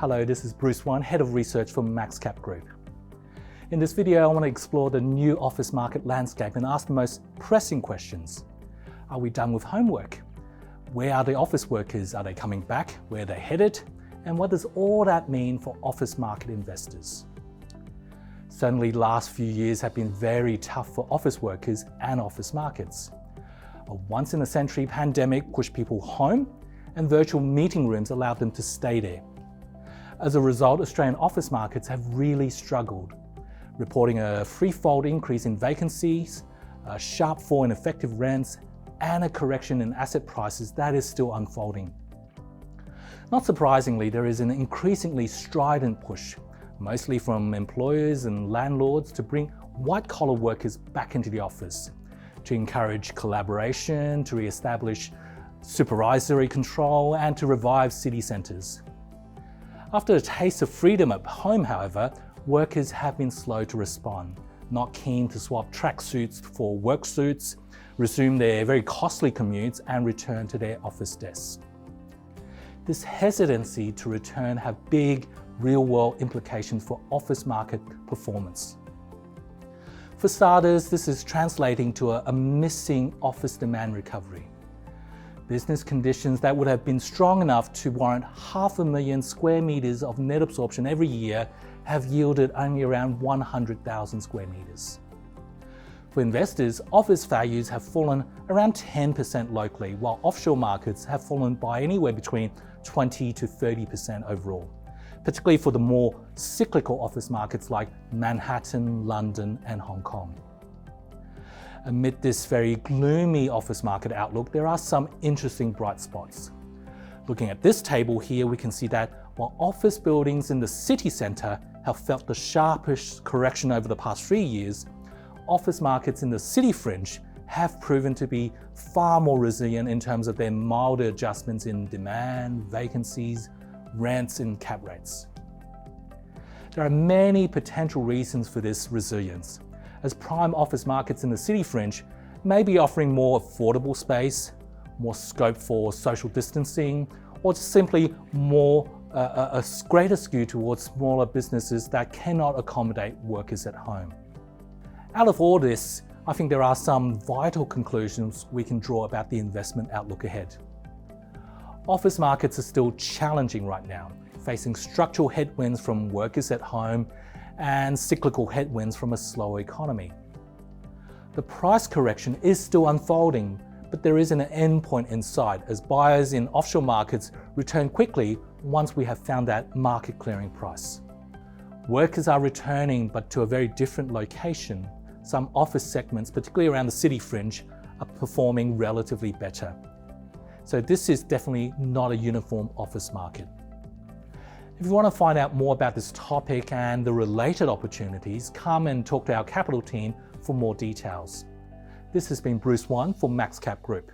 Hello, this is Bruce Wan, Head of Research for MaxCap Group. In this video, I want to explore the new office market landscape and ask the most pressing questions. Are we done with homework? Where are the office workers? Are they coming back? Where are they headed? And what does all that mean for office market investors? Certainly, the last few years have been very tough for office workers and office markets. A once-in-a-century pandemic pushed people home, and virtual meeting rooms allowed them to stay there. As a result, Australian office markets have really struggled, reporting a threefold increase in vacancies, a sharp fall in effective rents, and a correction in asset prices that is still unfolding. Not surprisingly, there is an increasingly strident push, mostly from employers and landlords, to bring white-collar workers back into the office, to encourage collaboration, to re-establish supervisory control, and to revive city centres. After a taste of freedom at home, however, workers have been slow to respond, not keen to swap tracksuits for work suits, resume their very costly commutes, and return to their office desks. This hesitancy to return have big, real-world implications for office market performance. For starters, this is translating to a missing office demand recovery. Business conditions that would have been strong enough to warrant 500,000 square metres of net absorption every year have yielded only around 100,000 square metres. For investors, office values have fallen around 10% locally, while offshore markets have fallen by anywhere between 20 to 30% overall, particularly for the more cyclical office markets like Manhattan, London, and Hong Kong. Amid this very gloomy office market outlook, there are some interesting bright spots. Looking at this table here, we can see that while office buildings in the city centre have felt the sharpest correction over the past 3 years, office markets in the city fringe have proven to be far more resilient in terms of their milder adjustments in demand, vacancies, rents, and cap rates. There are many potential reasons for this resilience, as prime office markets in the city fringe may be offering more affordable space, more scope for social distancing, or just simply a greater skew towards smaller businesses that cannot accommodate workers at home. Out of all this, I think there are some vital conclusions we can draw about the investment outlook ahead. Office markets are still challenging right now, facing structural headwinds from workers at home and cyclical headwinds from a slow economy. The price correction is still unfolding, but there is an end point in sight as buyers in offshore markets return quickly once we have found that market clearing price. Workers are returning, but to a very different location. Some office segments, particularly around the city fringe, are performing relatively better. So this is definitely not a uniform office market. If you want to find out more about this topic and the related opportunities, come and talk to our capital team for more details. This has been Bruce Wan for MaxCap Group.